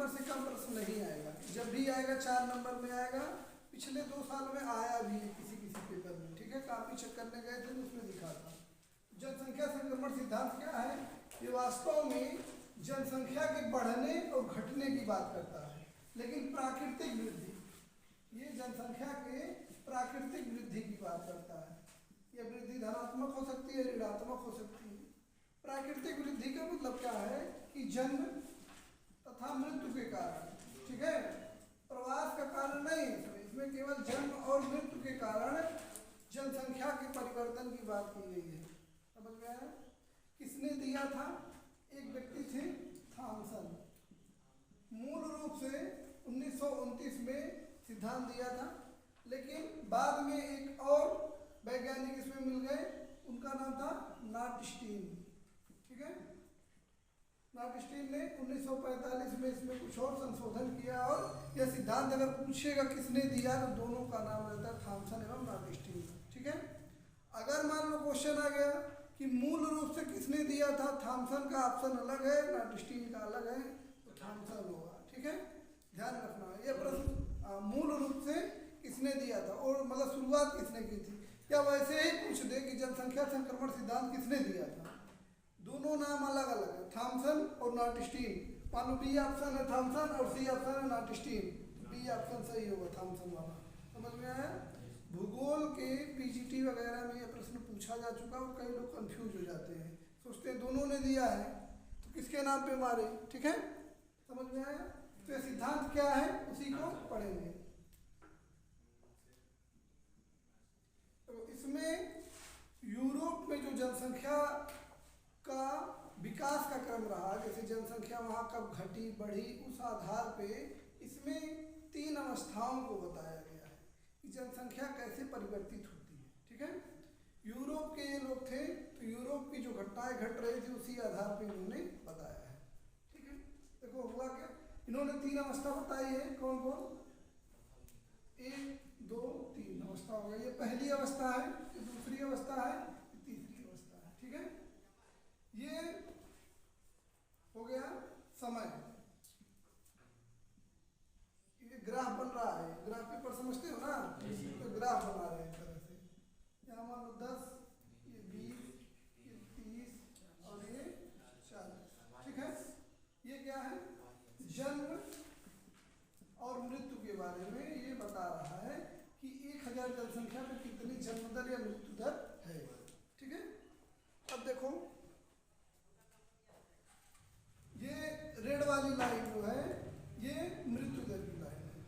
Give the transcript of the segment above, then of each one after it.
से कम प्रश्न नहीं आएगा। जब भी आएगा 4 नंबर में आएगा। पिछले 2 साल में आया भी है किसी किसी पेपर में, ठीक है। काफी चेक करने गए थे तो उसमें दिखा था। जनसंख्या संक्रमण सिद्धांत क्या है? ये वास्तव में जनसंख्या के बढ़ने और घटने की बात करता है, लेकिन प्राकृतिक वृद्धि, ये जनसंख्या के प्राकृतिक वृद्धि की बात करता है। यह वृद्धि धनात्मक हो सकती है, ऋणात्मक हो सकती है। प्राकृतिक वृद्धि का मतलब क्या है कि जन्म तथा मृत्यु के कारण, ठीक है, प्रवास का कारण नहीं है इसमें केवल जन्म और मृत्यु के कारण जनसंख्या के परिवर्तन की बात की गई है। समझ में आया? किसने दिया था? एक व्यक्ति थे थॉमसन। मूल रूप से 1929 में सिद्धांत दिया था, लेकिन बाद में एक और वैज्ञानिक इसमें मिल गए, उनका नाम था नाटस्टीन, ठीक है। नाटस्टीन ने 1945 में इसमें कुछ और संशोधन किया और यह सिद्धांत अगर पूछेगा किसने दिया तो दोनों का नाम रहता है थॉमसन एवं नाटस्टीन, ठीक है। अगर मान लो क्वेश्चन आ गया कि मूल रूप से किसने दिया था, थॉमसन का ऑप्शन अलग है, नाटस्टीन का अलग है, तो थॉमसन होगा, ठीक है। ध्यान रखना ये प्रश्न मूल रूप से किसने दिया था और मतलब शुरुआत किसने की थी, या वैसे ही पूछ दे कि जनसंख्या संक्रमण सिद्धांत किसने दिया था। दोनों नाम अलग अलग है, थॉमसन और नाटस्टीन। मान लो बी ऑप्शन है थॉमसन और सी ऑप्शन है नाटस्टीन, तो बी ऑप्शन सही होगा, थॉमसन वाला। समझ में आया? भूगोल के पीजीटी वगैरह में यह प्रश्न पूछा जा चुका और कई लोग कंफ्यूज हो जाते हैं, सोचते हैं दोनों ने दिया है तो किसके नाम पे मारे, ठीक है। समझ में आया? तो ये सिद्धांत क्या है उसी को पढ़ेंगे। तो इसमें यूरोप में जो जनसंख्या का विकास का क्रम रहा, जैसे जनसंख्या वहाँ कब घटी बढ़ी, उस आधार पे इसमें 3 अवस्थाओं को बताया गया है कि जनसंख्या कैसे परिवर्तित होती है, ठीक है। यूरोप के ये लोग थे तो यूरोप की जो घटनाएं घट रही थी उसी आधार पे इन्होंने बताया है, ठीक है। देखो हुआ क्या, इन्होंने 3 अवस्था बताई है। कौन कौन? 1 2 3 अवस्था हो गई। ये पहली अवस्था है, ये दूसरी अवस्था है, ये तीसरी अवस्था है, ठीक है। ये हो गया समय। ये ग्राफ बन रहा है, ग्राफ पेपर समझते हो ना, तो ग्राफ बना रहे हैं तरह से। यहाँ मान लो 10, ये 20, ये 30 और ये 40, ठीक है। ये क्या है? जन्म और मृत्यु के बारे में ये बता रहा है कि 1000 जनसंख्या में कितनी जन्म दर या मृत्यु दर है, ठीक है। अब देखो ये रेड वाली लाइन जो है ये मृत्यु दर की लाइन है,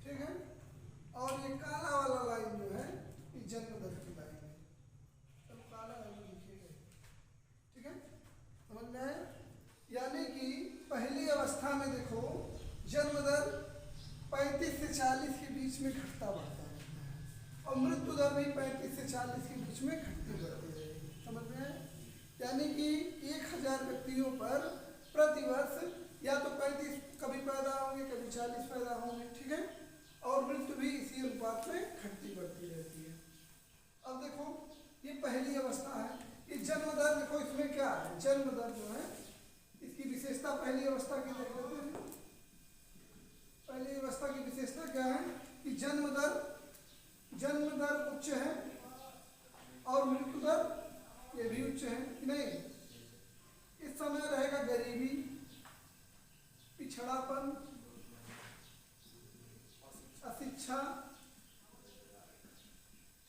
ठीक है। और ये काला वाला लाइन जो है ये जन्म दर की लाइन है। तो काला लाइन लिखिएगा, ठीक है। समझ में आया? यानी कि पहली अवस्था में देखो जन्म दर 35 से 40 के बीच में घटता बढ़ता है और मृत्यु दर भी 35 से 40 के बीच में घटती बढ़ती रहेगी। समझ में आया? यानी कि 1000 व्यक्तियों पर प्रतिवर्ष या तो 35 कभी पैदा होंगे, कभी 40 पैदा होंगे, ठीक है। और मृत्यु भी इसी अनुपात में घटती बढ़ती रहती है। अब देखो ये पहली अवस्था है। ये जन्म दर देखो इसमें क्या है, जन्म दर जो है इसकी विशेषता पहली अवस्था की देख लेते हैं। पहली अवस्था की विशेषता क्या है कि जन्म दर उच्च है और मृत्यु दर ये भी उच्च है कि नहीं। इस समय रहेगा गरीबी, पिछड़ापन, अशिक्षा,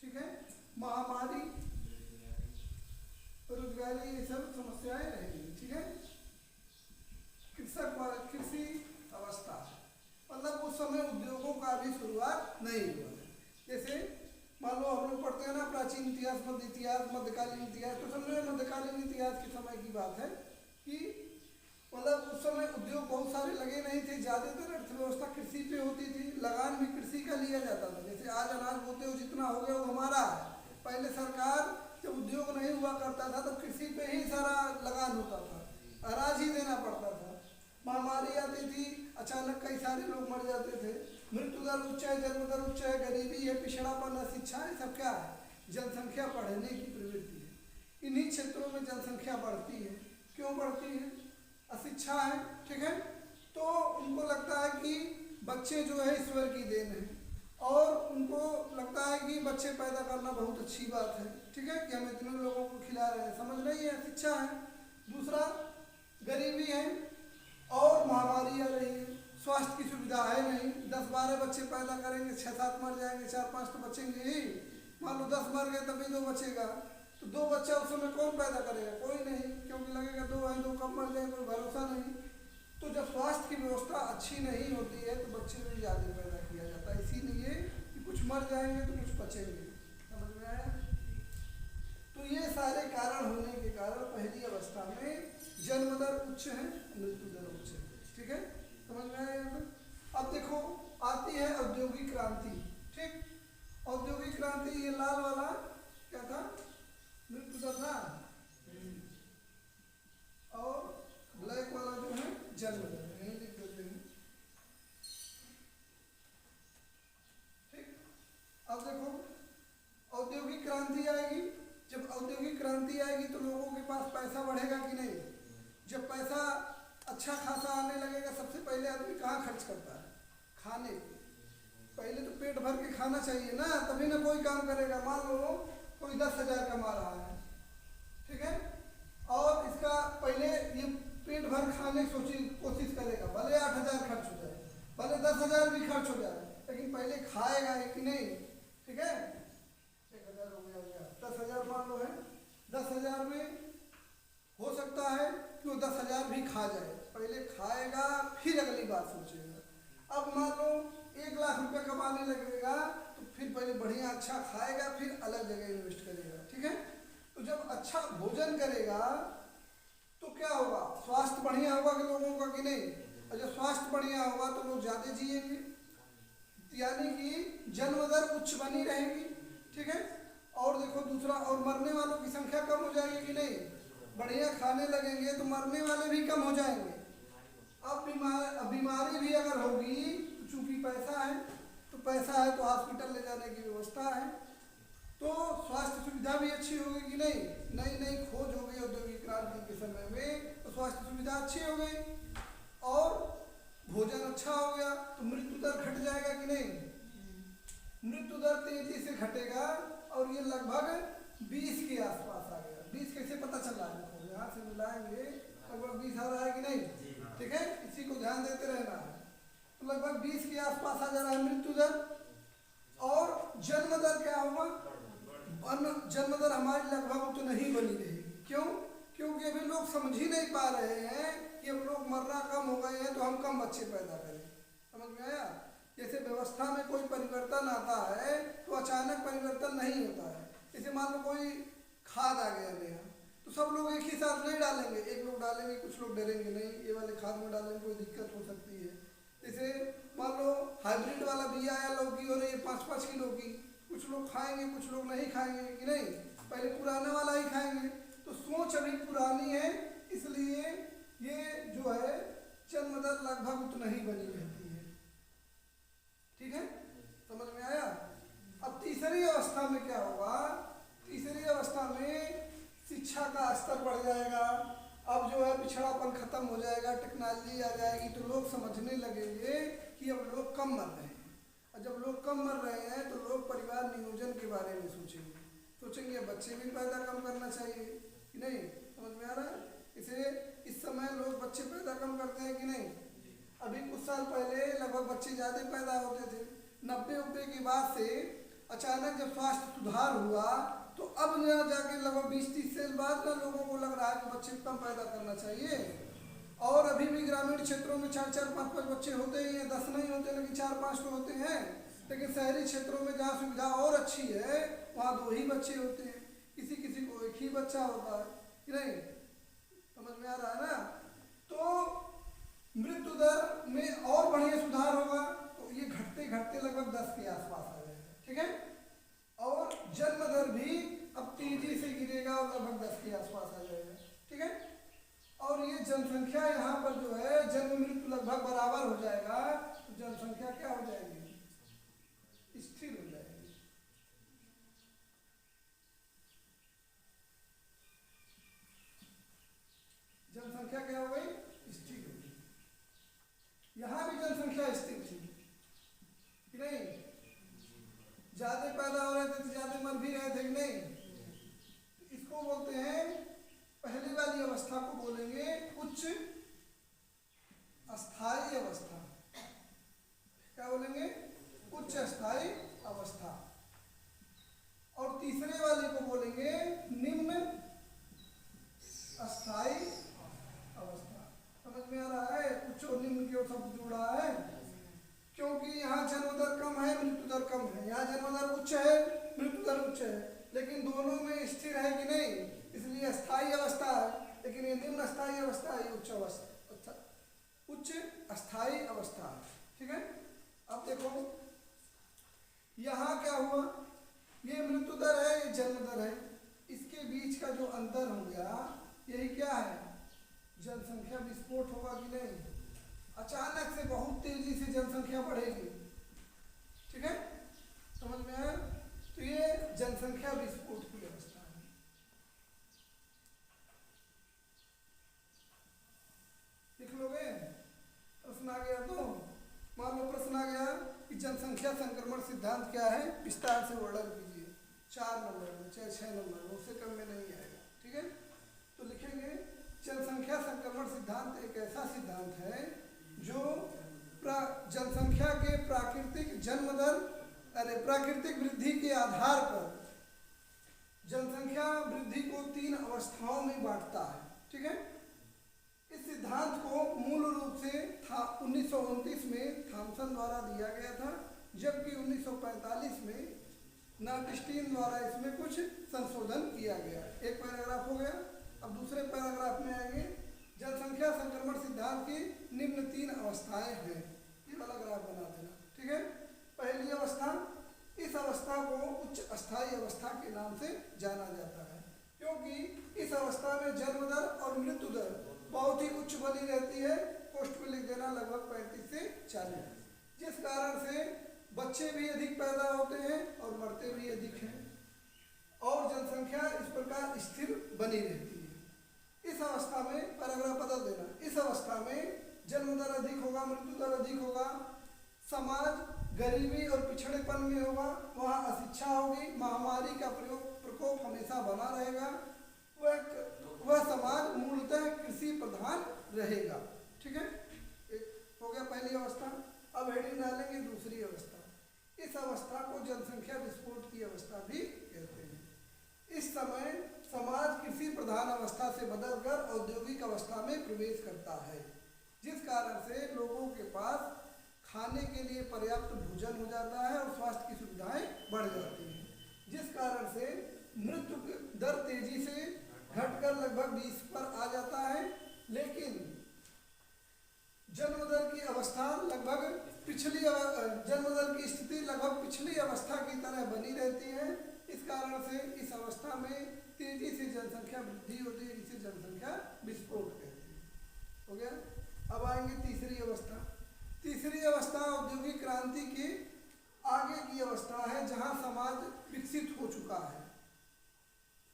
ठीक है, महामारी, बेरोजगारी, ये सब समस्याएं रहेंगी, ठीक है। कृषि अवस्था मतलब उस समय उद्योगों का भी शुरुआत नहीं हुआ है। जैसे मान लो हम लोग पढ़ते हैं ना प्राचीन इतिहास, मध्य इतिहास, मध्यकालीन इतिहास, तो समझो मध्यकालीन इतिहास के समय की बात है कि मतलब उस समय उद्योग बहुत सारे लगे नहीं थे, ज़्यादातर अर्थव्यवस्था कृषि पे होती थी, लगान भी कृषि का लिया जाता था। जैसे आज अनाज बोते हो जितना हो गया वो हमारा है, पहले सरकार जब उद्योग नहीं हुआ करता था तो कृषि पे ही सारा लगान होता था, अनाज ही देना पड़ता था। महामारी आती थी, अचानक कई सारे लोग मर जाते थे। मृत्यु दर उच्च है, जन्म दर उच्च है, गरीबी है, पिछड़ापन, अशिक्षा है, सब क्या है? जनसंख्या बढ़ने की प्रवृत्ति है। इन्हीं क्षेत्रों में जनसंख्या बढ़ती है। क्यों बढ़ती है? अशिक्षा है, ठीक है। तो उनको लगता है कि बच्चे जो है ईश्वर की देन है, और उनको लगता है कि बच्चे पैदा करना बहुत अच्छी बात है, ठीक है, कि हम इतने लोगों को खिला रहे हैं, समझ नहीं है, शिक्षा है। दूसरा गरीबी है और महामारी आ रही है, स्वास्थ्य की सुविधा है नहीं। 10-12 बच्चे पैदा करेंगे, 6-7 मर जाएंगे, 4-5 तो बचेंगे ही। मान लो 10 मर गए तभी 2 बचेगा, तो 2 बच्चा उस समय कौन पैदा करेगा? कोई नहीं, क्योंकि लगेगा 2 हैं, 2 कब मर जाए कोई भरोसा नहीं। तो जब स्वास्थ्य की व्यवस्था अच्छी नहीं होती है तो बच्चे भी ज़्यादा पैदा किया जाता है, इसीलिए कि कुछ मर जाएंगे तो कुछ बचेंगे। समझ में आया? तो ये सारे कारण होने के कारण पहली अवस्था में जन्म दर उच्च है, मृत्यु दर उच्च है, ठीक है, समझ में आया यहाँ तक? अब देखो आती है औद्योगिक क्रांति, ठीक। औद्योगिक क्रांति, ये लाल वाला क्या था? मृत्यु दर था, और ब्लैक वाला जो है जन्म दर, यही लिख देते हैं, ठीक। अब देखो औद्योगिक क्रांति आएगी, जब औद्योगिक क्रांति आएगी तो लोगों के पास पैसा बढ़ेगा कि नहीं? जब पैसा अच्छा खासा आने लगेगा, सबसे पहले आदमी कहाँ खर्च करता है? खाने पे। पहले तो पेट भर के खाना चाहिए ना, तभी ना कोई काम करेगा। मान लो कोई 10,000 कमा रहा है, ठीक है, और इसका पहले ये पेट भर खाने की कोशिश करेगा, भले 8,000 खर्च हो जाए, भले 10,000 भी खर्च हो जाए, लेकिन पहले खाएगा कि नहीं, ठीक है। 1,000 हो गया, 10,000 मान लो है, 10,000 में हो सकता है कि वो 10,000 भी खा जाए, पहले खाएगा फिर अगली बात सोचेगा। अब मान लो 1,00,000 रुपये कमाने लगेगा तो फिर पहले बढ़िया अच्छा खाएगा, फिर अलग जगह इन्वेस्ट करेगा, ठीक है। तो जब अच्छा भोजन करेगा तो क्या होगा? स्वास्थ्य बढ़िया होगा कि लोगों का कि नहीं? और जब स्वास्थ्य बढ़िया होगा तो लोग ज़्यादा जिएंगे, यानी कि जन्म दर उच्च बनी रहेगी, ठीक है। और देखो दूसरा, और मरने वालों की संख्या कम हो जाएगी कि नहीं? बढ़िया खाने लगेंगे तो मरने वाले भी कम हो जाएंगे। अब बीमारी भी अगर होगी तो चूंकि पैसा है, तो पैसा है तो हॉस्पिटल ले जाने की व्यवस्था है, तो स्वास्थ्य सुविधा भी अच्छी होगी कि नहीं? नई नई खोज हो गई औद्योगिक क्रांति के समय में, तो स्वास्थ्य सुविधा अच्छी हो गई, और भोजन अच्छा हो गया, तो मृत्यु दर घट जाएगा कि नहीं? मृत्यु दर तेजी से घटेगा, और ये लगभग 20 के आसपास आ गया। 20 कैसे पता चल रहा है? यहाँ से मिलाएंगे, लगभग 20 आ रहा है कि नहीं? ठीक है, इसी को ध्यान देते रहना है। तो लगभग 20 के आसपास आ जा रहा है मृत्यु दर। और जन्म दर क्या होगा? जन्म दर हमारी लगभग उतनी नहीं बनी रहेगी। क्यों? क्योंकि अभी लोग समझ ही नहीं पा रहे हैं कि अब लोग मरना कम हो गए हैं तो हम कम बच्चे पैदा करें। समझ में आया? जैसे व्यवस्था में कोई परिवर्तन आता है तो अचानक परिवर्तन नहीं होता है। जैसे मान लो कोई खाद आ गया नया, तो सब लोग एक ही साथ नहीं डालेंगे, एक लोग डालेंगे, कुछ लोग डरेंगे, नहीं ये वाले खाद में डालने में कोई दिक्कत हो सकती है। जैसे मान लो हाइब्रिड वाला बिया आया लौकी हो रही है 5-5 किलो की, कुछ लोग खाएंगे कुछ लोग नहीं खाएंगे कि नहीं? पहले पुराने वाला ही खाएंगे। तो सोच अभी पुरानी है, इसलिए ये जो है जन्म दर लगभग उतना ही बनी रहती है। ठीक है, समझ में आया? अब तीसरी अवस्था में क्या होगा? तीसरी अवस्था में शिक्षा का स्तर बढ़ जाएगा। अब जो है पिछड़ापन खत्म हो जाएगा, टेक्नोलॉजी आ जाएगी, तो लोग समझने लगेंगे कि अब लोग कम मर रहे हैं। और जब लोग कम मर रहे हैं तो लोग परिवार नियोजन के बारे में सोचेंगे बच्चे भी पैदा कम करना चाहिए कि नहीं? समझ में आ रहा है? इसे इस समय लोग बच्चे पैदा कम करते हैं कि नहीं? अभी कुछ साल पहले लगभग बच्चे ज़्यादा पैदा होते थे। 90 के बाद से अचानक जब स्वास्थ्य सुधार हुआ तो अब न जाके लगभग 20-30 साल बाद ना लोगों को लग रहा है कि बच्चे कम पैदा करना चाहिए। और अभी भी ग्रामीण क्षेत्रों में 4-4, 5-5 बच्चे होते ही हैं, 10 नहीं होते लेकिन 4-5 तो होते हैं। लेकिन शहरी क्षेत्रों में जहाँ सुविधा और अच्छी है वहाँ 2 ही बच्चे होते हैं, किसी किसी को 1 ही बच्चा होता है कि नहीं? समझ में आ रहा है ना? तो मृत्यु दर में और बढ़िया सुधार होगा, तो ये घटते घटते लगभग 10 के आसपास आ जाएगा। ठीक है, और जन्म दर भी अब तेजी से गिरेगा और लगभग 10 के आसपास आ जाएगा। ठीक है, और ये जनसंख्या यहाँ पर जो है जन्म मृत्यु लगभग बराबर हो जाएगा, तो जनसंख्या क्या हो जाएगी? स्थिर हो जाएगी। जनसंख्या क्या हो गई? ज्यादा पैदा हो रहे थे तो ज्यादा मर भी रहे थे कि नहीं। इसको बोलते हैं, पहली वाली अवस्था को बोलेंगे उच्च अस्थाई अवस्था। क्या बोलेंगे? उच्च अस्थाई अवस्था। और तीसरे वाले को बोलेंगे निम्न अस्थाई अवस्था। समझ में आ रहा है? उच्च और निम्न की ओर शब्द जुड़ा है, क्योंकि यहाँ जन्म दर कम है, मृत्यु दर कम है। यहाँ जन्म दर उच्च है, मृत्यु दर उच्च है, लेकिन दोनों में स्थिर है कि नहीं, इसलिए अस्थाई अवस्था है। लेकिन ये निम्न अस्थाई अवस्था है, उच्च अवस्था, उच्च अस्थाई अवस्था है। ठीक है। अब देखो यहाँ क्या हुआ, ये मृत्यु दर है, ये जन्म दर है, इसके बीच का जो अंतर हो गया यही क्या है, जनसंख्या विस्फोट होगा कि नहीं। अचानक से बहुत तेजी से जनसंख्या बढ़ेगी। ठीक है, समझ में आया? तो ये जनसंख्या विस्फोट की अवस्था है। लिख लोगे? प्रश्न आ गया तो मान लो प्रश्न आ गया कि जनसंख्या संक्रमण सिद्धांत क्या है, विस्तार से वर्णन कीजिए। 4 नंबर में, चाहे 6 नंबर में, उससे कम में नहीं आएगा। ठीक है, तो लिखेंगे जनसंख्या संक्रमण सिद्धांत एक ऐसा सिद्धांत है जो जनसंख्या के प्राकृतिक जन्म दर प्राकृतिक वृद्धि के आधार पर जनसंख्या वृद्धि को 3 अवस्थाओं में बांटता है। ठीक है, इस सिद्धांत को मूल रूप से 1929 में थॉमसन द्वारा दिया गया था, जबकि 1945 में नार्टिस्टीन द्वारा इसमें कुछ संशोधन किया गया। एक पैराग्राफ हो गया। अब दूसरे पैराग्राफ में आएंगे, जनसंख्या संक्रमण सिद्धांत की निम्न 3 अवस्थाएं हैं। ये वाला ग्राफ बना देना। ठीक है, पहली अवस्था, इस अवस्था को उच्च अस्थाई अवस्था के नाम से जाना जाता है, क्योंकि इस अवस्था में जन्म दर और मृत्यु दर बहुत ही उच्च बनी रहती है। पोस्ट में लिख देना लगभग 35 से 40, जिस कारण से बच्चे भी अधिक पैदा होते हैं और मरते भी अधिक हैं, और जनसंख्या इस प्रकार स्थिर बनी रहती है। इस अवस्था में पैराग्राफ बदल देना, इस अवस्था में जन्म दर अधिक होगा, मृत्यु दर अधिक होगा, समाज गरीबी और पिछड़ेपन में होगा, वहाँ अशिक्षा होगी, महामारी का प्रकोप हमेशा बना रहेगा, वह समाज मूलतः कृषि प्रधान रहेगा। ठीक है, हो गया पहली अवस्था। अब हेडिंग डालेंगे दूसरी अवस्था। इस अवस्था को जनसंख्या विस्फोट की अवस्था भी कहते हैं। इस समय समाज कृषि प्रधान अवस्था से बदलकर औद्योगिक अवस्था में प्रवेश करता है, जिस कारण से लोगों के पास खाने के लिए पर्याप्त भोजन हो जाता है और स्वास्थ्य की सुविधाएं बढ़ जाती हैं, जिस कारण से मृत्यु दर तेजी से घटकर लगभग 20 पर आ जाता है। लेकिन जन्म दर की अवस्था लगभग जन्म दर की स्थिति लगभग पिछली अवस्था की तरह बनी रहती है। इस कारण से इस अवस्था में तेजी से जनसंख्या वृद्धि होती है, जिसे जनसंख्या विस्फोट कहते हैं। हो गया। अब आएंगे तीसरी अवस्था। तीसरी अवस्था औद्योगिक क्रांति की आगे की अवस्था है, जहां समाज विकसित हो चुका है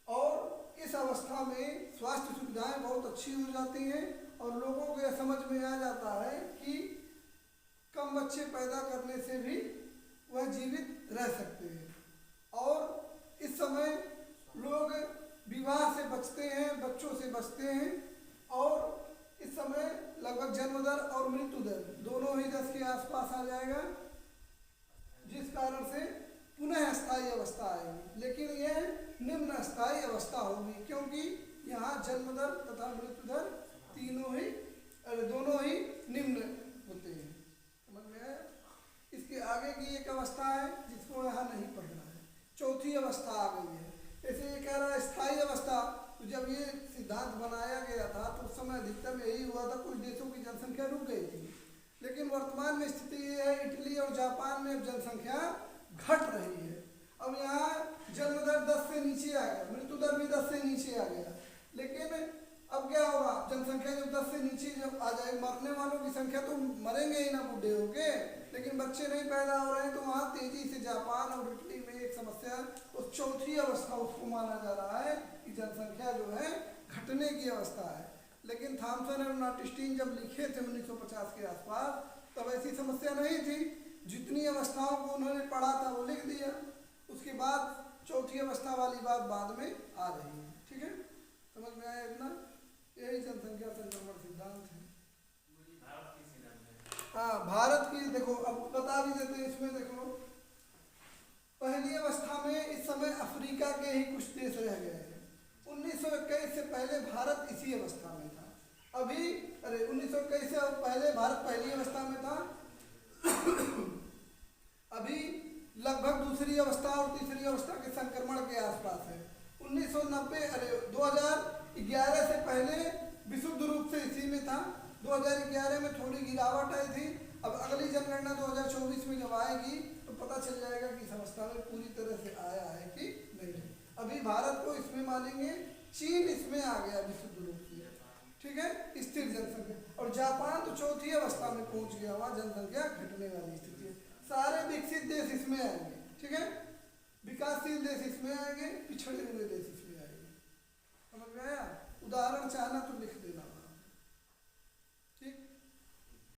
और इस अवस्था में स्वास्थ्य सुविधाएं बहुत अच्छी हो जाती हैं और लोगों को यह समझ में आ जाता है कि कम बच्चे पैदा करने से भी वह जीवित रह सकते हैं, और इस समय लोग विवाह से बचते हैं, बच्चों से बचते हैं, और इस समय लगभग जन्म दर और मृत्यु दर दोनों ही 10 के आसपास आ जाएगा, जिस कारण से पुनः अस्थायी अवस्था आएगी। लेकिन यह निम्न अस्थायी अवस्था होगी, क्योंकि यहाँ जन्म दर तथा मृत्यु दर दोनों ही निम्न होते हैं। समझ में आया? इसके आगे की एक अवस्था है जिसको यहाँ नहीं पढ़ना है। चौथी अवस्था आ गई है। जैसे ये कह रहा है स्थायी अवस्था, तो जब ये सिद्धांत बनाया गया था तो उस समय अधिकतम यही हुआ था, कुछ देशों की जनसंख्या रुक गई थी। लेकिन वर्तमान में स्थिति ये है, इटली और जापान में जनसंख्या घट रही है। अब यहाँ जन्म दर 10 से नीचे आ गया, मृत्यु दर भी 10 से नीचे आ गया। लेकिन अब क्या होगा, जनसंख्या जब 10 से नीचे जब आ जाए, मरने वालों की संख्या तो मरेंगे ही ना बूढ़े होके, लेकिन बच्चे नहीं पैदा हो रहे हैं, तो वहाँ तेजी से जापान और इटली में एक समस्या, उस चौथी अवस्था उसको माना जा रहा है कि जनसंख्या जो है घटने की अवस्था है। लेकिन थॉमसन और नार्टिस्टीन जब लिखे थे 1950 के आसपास, तब ऐसी समस्या नहीं थी। जितनी अवस्थाओं को उन्होंने पढ़ा था वो लिख दिया। बाद चौथी अवस्था वाली बात बाद में आ रही है। ठीक है, समझ में आया इतना? यही जनसंख्या संक्रमण सिद्धांत है। हाँ, भारत की देखो, अब बता भी देते हैं इसमें। देखो, पहली अवस्था में इस समय अफ्रीका के ही कुछ देश रह गए हैं। 1921 से पहले भारत इसी अवस्था में था। अभी 1921 से पहले भारत पहली अवस्था में था। अभी लगभग दूसरी अवस्था और तीसरी अवस्था के संक्रमण के आसपास है। 2011 से पहले विशुद्ध रूप से इसी में था। 2011 में थोड़ी गिरावट आई थी। अब अगली जनगणना 2024 में जब आएगी तो पता चल जाएगा कि इस अवस्था में पूरी तरह से आया है कि नहीं है। अभी भारत को इसमें मानेंगे, चीन इसमें आ गया विशुद्ध रूप से। ठीक है, स्थिर जनसंख्या। और जापान तो चौथी अवस्था में पहुंच गया, वहां जनसंख्या घटने वाली स्थिति है। सारे विकसित देश इसमें आएंगे। ठीक है, विकासशील देश इसमें आएंगे, पिछड़े हुए देश